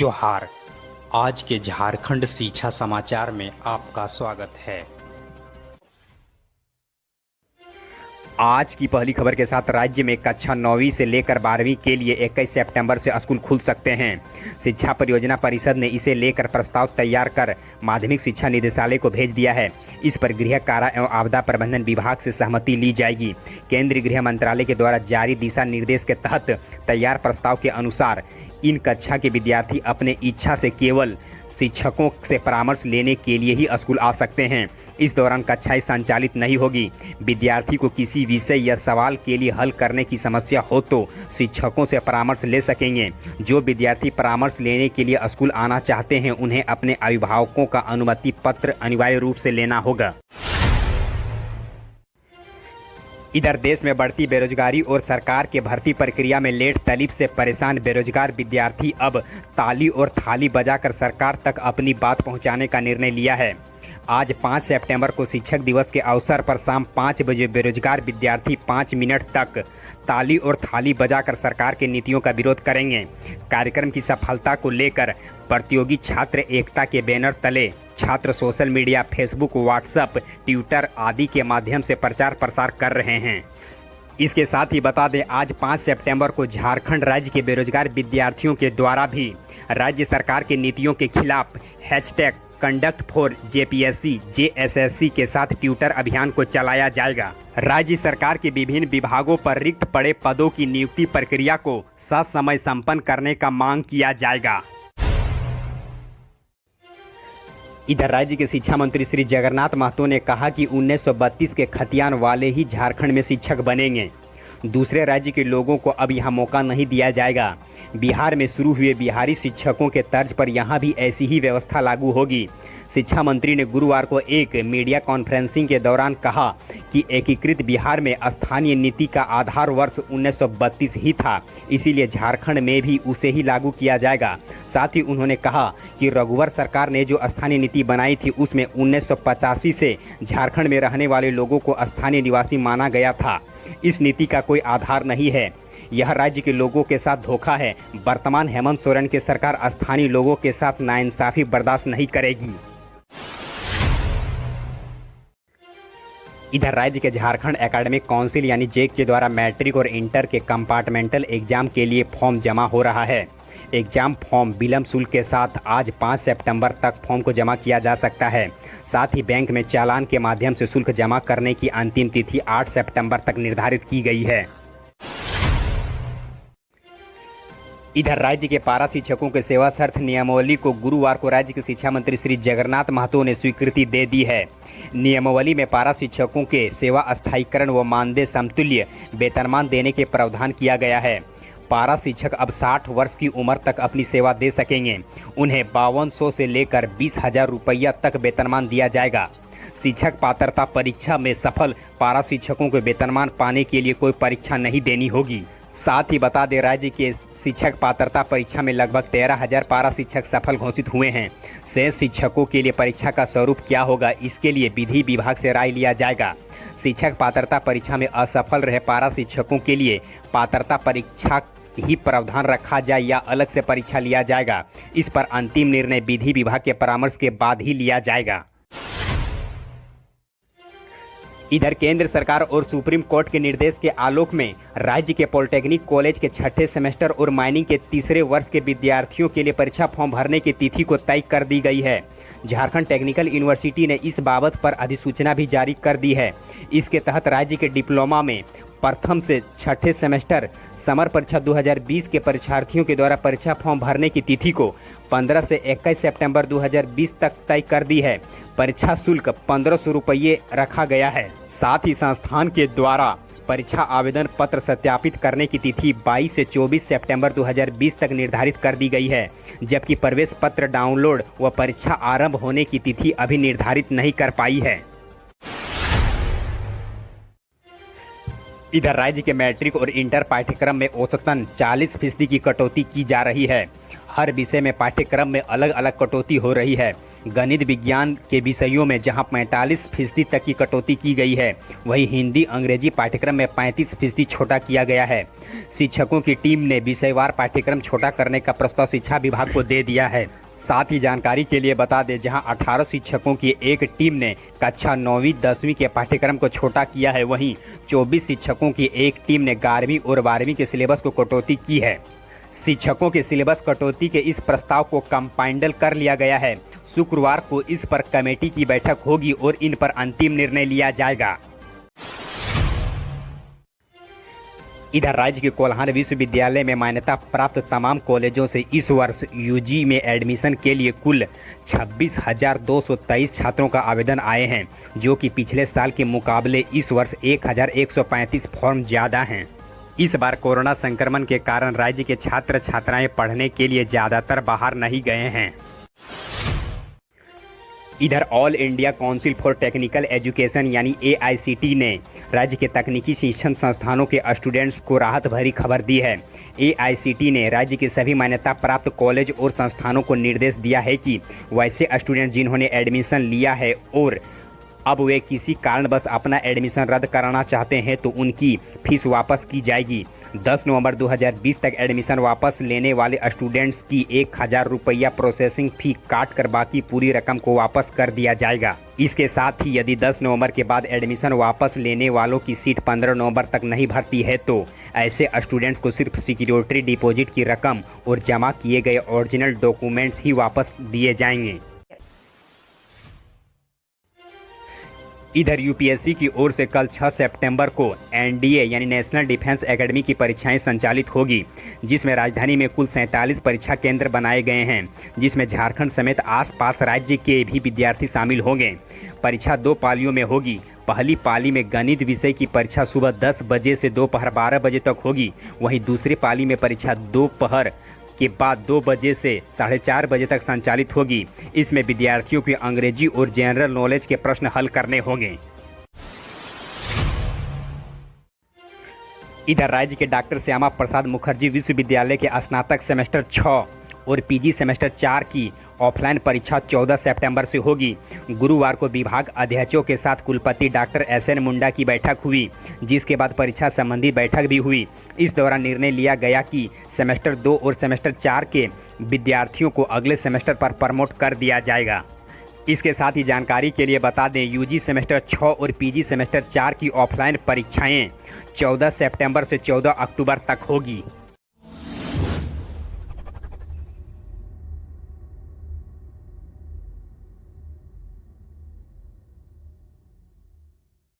जोहार। आज के झारखंड शिक्षा समाचार में आपका स्वागत है। आज की पहली खबर के साथ राज्य में कक्षा 9वीं से लेकर 12वीं के लिए 21 सितंबर से स्कूल खुल सकते हैं। शिक्षा परियोजना परिषद ने इसे लेकर प्रस्ताव तैयार कर माध्यमिक शिक्षा निदेशालय को भेज दिया है। इस पर गृह कारा एवं आपदा प्रबंधन विभाग से सहमति ली जाएगी। केंद्रीय गृह मंत्रालय के द्वारा जारी दिशा निर्देश के तहत तैयार प्रस्ताव के अनुसार इन कक्षा के विद्यार्थी अपने इच्छा से केवल शिक्षकों से परामर्श लेने के लिए ही स्कूल आ सकते हैं। इस दौरान कक्षाएं संचालित नहीं होगी। विद्यार्थी को किसी विषय या सवाल के लिए हल करने की समस्या हो तो शिक्षकों से परामर्श ले सकेंगे। जो विद्यार्थी परामर्श लेने के लिए स्कूल आना चाहते हैं उन्हें अपने अभिभावकों का अनुमति पत्र अनिवार्य रूप से लेना होगा। इधर देश में बढ़ती बेरोजगारी और सरकार के भर्ती प्रक्रिया में लेट तकलीफ से परेशान बेरोजगार विद्यार्थी अब ताली और थाली बजाकर सरकार तक अपनी बात पहुंचाने का निर्णय लिया है। आज 5 सितंबर को शिक्षक दिवस के अवसर पर शाम 5 बजे बेरोजगार विद्यार्थी 5 मिनट तक ताली और थाली बजाकर सरकार की नीतियों का विरोध करेंगे। कार्यक्रम की सफलता को लेकर प्रतियोगी छात्र एकता के बैनर तले छात्र social media, Facebook, WhatsApp, Twitter आदि के माध्यम से प्रचार प्रसार कर रहे हैं। इसके साथ ही बता दें, आज 5 सितंबर को झारखंड राज्य के बेरोजगार विद्यार्थियों के द्वारा भी राज्य सरकार की नीतियों के खिलाफ #conduct4JPSC JSSC के साथ ट्विटर अभियान को चलाया जाएगा। राज्य सरकार के विभिन्न विभागों पर रिक्त पड़े पदों की नियुक्ति प्रक्रिया को ससमय संपन्न करने का मांग किया जाएगा। इधर राज्य के शिक्षा मंत्री श्री जगन्नाथ महतो ने कहा कि 1932 के खतियान वाले ही झारखंड में शिक्षक बनेंगे। दूसरे राज्य के लोगों को अब यहाँ मौका नहीं दिया जाएगा। बिहार में शुरू हुए बिहारी शिक्षकों के तर्ज पर यहाँ भी ऐसी ही व्यवस्था लागू होगी। शिक्षा मंत्री ने गुरुवार को एक मीडिया कॉन्फ्रेंसिंग के दौरान कहा कि एकीकृत बिहार में स्थानीय नीति का आधार वर्ष 1932 ही था, इसीलिए झारखंड में भी उसे ही लागू किया जाएगा। साथ ही उन्होंने कहा कि रघुवर सरकार ने जो स्थानीय नीति बनाई थी उसमें 1985 से झारखंड में रहने वाले लोगों को स्थानीय निवासी माना गया था। इस नीति का कोई आधार नहीं है। यह राज्य के लोगों के साथ धोखा है। वर्तमान हेमंत सोरेन की सरकार स्थानीय लोगों के साथ नाइंसाफी बर्दाश्त नहीं करेगी। इधर राज्य के झारखंड एकेडमिक काउंसिल यानी जेक के द्वारा मैट्रिक और इंटर के कंपार्टमेंटल एग्जाम के लिए फॉर्म जमा हो रहा है। एग्जाम फॉर्म विलंब शुल्क के साथ आज 5 सितंबर तक फॉर्म को जमा किया जा सकता है। साथ ही बैंक में चालान के माध्यम से शुल्क जमा करने की अंतिम तिथि 8 सितंबर तक निर्धारित की गई है। इधर राज्य के पारा शिक्षकों के सेवा शर्त नियमावली को गुरुवार को राज्य के शिक्षा मंत्री श्री जगन्नाथ महतो ने स्वीकृति दे दी है। नियमावली में पारा शिक्षकों के सेवा स्थायीकरण व मानदेय समतुल्य वेतनमान देने के प्रावधान किया गया है। पारा शिक्षक अब 60 वर्ष की उम्र तक अपनी सेवा दे सकेंगे। उन्हें 5200 से लेकर 20,000 रुपया तक वेतनमान दिया जाएगा। शिक्षक पात्रता परीक्षा में सफल पारा शिक्षकों को वेतनमान पाने के लिए कोई परीक्षा नहीं देनी होगी। साथ ही बता दें, राज्य के शिक्षक पात्रता परीक्षा में लगभग 13,000 पारा शिक्षक सफल घोषित हुए हैं। शेष शिक्षकों के लिए परीक्षा का स्वरूप क्या होगा, इसके लिए विधि विभाग से राय लिया जाएगा। शिक्षक पात्रता परीक्षा में असफल रहे पारा शिक्षकों के लिए पात्रता परीक्षा ही प्रावधान रखा जाए या अलग से परीक्षा लिया जाएगा, इस पर अंतिम निर्णय विधि विभाग के परामर्श के बाद ही लिया जाएगा। इधर केंद्र सरकार और सुप्रीम कोर्ट के निर्देश के आलोक में राज्य के पॉलिटेक्निक कॉलेज के 6ठे सेमेस्टर और माइनिंग के 3रे वर्ष के विद्यार्थियों के लिए परीक्षा फॉर्म भरने की तिथि को तय कर दी गई है। झारखंड टेक्निकल यूनिवर्सिटी ने इस बाबत पर अधिसूचना भी जारी कर दी है। इसके तहत राज्य के डिप्लोमा में प्रथम से 6ठे सेमेस्टर समर परीक्षा 2020 के परीक्षार्थियों के द्वारा परीक्षा फॉर्म भरने की तिथि को 15 से 21 सितंबर 2020 तक तय कर दी है। परीक्षा शुल्क 1500 रुपये रखा गया है। साथ ही संस्थान के द्वारा परीक्षा आवेदन पत्र सत्यापित करने की तिथि 22 से 24 सितंबर 2020 तक निर्धारित कर दी गई है, जबकि प्रवेश पत्र डाउनलोड व परीक्षा आरंभ होने की तिथि अभी निर्धारित नहीं कर पाई है। इधर राज्य के मैट्रिक और इंटर पाठ्यक्रम में औसतन 40% की कटौती की जा रही है। हर विषय में पाठ्यक्रम में अलग अलग कटौती हो रही है। गणित विज्ञान के विषयों में जहां 45% तक की कटौती की गई है, वहीं हिंदी अंग्रेजी पाठ्यक्रम में 35% छोटा किया गया है। शिक्षकों की टीम ने विषयवार पाठ्यक्रम छोटा करने का प्रस्ताव शिक्षा विभाग को दे दिया है। साथ ही जानकारी के लिए बता दें, जहां 18 शिक्षकों की एक टीम ने कक्षा 9वीं 10वीं के पाठ्यक्रम को छोटा किया है, वहीं 24 शिक्षकों की एक टीम ने 11वीं और 12वीं के सिलेबस को कटौती की है। शिक्षकों के सिलेबस कटौती के इस प्रस्ताव को कंपाइंडल कर लिया गया है। शुक्रवार को इस पर कमेटी की बैठक होगी और इन पर अंतिम निर्णय लिया जाएगा। इधर राज्य के कोल्हान विश्वविद्यालय में मान्यता प्राप्त तमाम कॉलेजों से इस वर्ष यूजी में एडमिशन के लिए कुल 26,223 छात्रों का आवेदन आए हैं, जो कि पिछले साल के मुकाबले इस वर्ष 1,135 फॉर्म ज़्यादा हैं। इस बार कोरोना संक्रमण के कारण राज्य के छात्र छात्राएं पढ़ने के लिए ज़्यादातर बाहर नहीं गए हैं। इधर all India council for technical education यानी AICT ने राज्य के तकनीकी शिक्षण संस्थानों के स्टूडेंट्स को राहत भरी खबर दी है। AICT ने राज्य के सभी मान्यता प्राप्त कॉलेज और संस्थानों को निर्देश दिया है कि वैसे स्टूडेंट जिन्होंने एडमिशन लिया है और अब वे किसी कारणवश अपना एडमिशन रद्द कराना चाहते हैं तो उनकी फीस वापस की जाएगी। 10 नवंबर 2020 तक एडमिशन वापस लेने वाले स्टूडेंट्स की 1,000 रुपया प्रोसेसिंग फ़ी काट कर बाकी पूरी रकम को वापस कर दिया जाएगा। इसके साथ ही यदि 10 नवंबर के बाद एडमिशन वापस लेने वालों की सीट 15 नवंबर तक नहीं भरती है तो ऐसे स्टूडेंट्स को सिर्फ सिक्योरिटी डिपॉजिट की रकम और जमा किए गए ओरिजिनल डॉक्यूमेंट्स ही वापस दिए जाएंगे। इधर यूपीएससी की ओर से कल 6 सितंबर को NDA यानी नेशनल डिफेंस एकेडमी की परीक्षाएं संचालित होगी, जिसमें राजधानी में कुल 47 परीक्षा केंद्र बनाए गए हैं, जिसमें झारखंड समेत आसपास राज्य के भी विद्यार्थी शामिल होंगे। परीक्षा 2 पालियों में होगी। पहली पाली में गणित विषय की परीक्षा सुबह 10 बजे से दोपहर 12 बजे तक होगी। वहीं दूसरी पाली में परीक्षा दोपहर के बाद 2 बजे से 4:30 बजे तक संचालित होगी। इसमें विद्यार्थियों की अंग्रेजी और जनरल नॉलेज के प्रश्न हल करने होंगे। इधर राज्य के डॉक्टर श्यामा प्रसाद मुखर्जी विश्वविद्यालय के स्नातक सेमेस्टर 6 और PG सेमेस्टर 4 की ऑफलाइन परीक्षा 14 सितंबर से होगी। गुरुवार को विभाग अध्यक्षों के साथ कुलपति डॉक्टर SN मुंडा की बैठक हुई, जिसके बाद परीक्षा संबंधी बैठक भी हुई। इस दौरान निर्णय लिया गया कि सेमेस्टर 2 और सेमेस्टर 4 के विद्यार्थियों को अगले सेमेस्टर पर प्रमोट कर दिया जाएगा। इसके साथ ही जानकारी के लिए बता दें, UG सेमेस्टर 6 और PG सेमेस्टर 4 की ऑफलाइन परीक्षाएं 14 सितंबर से 14 अक्टूबर तक होगी।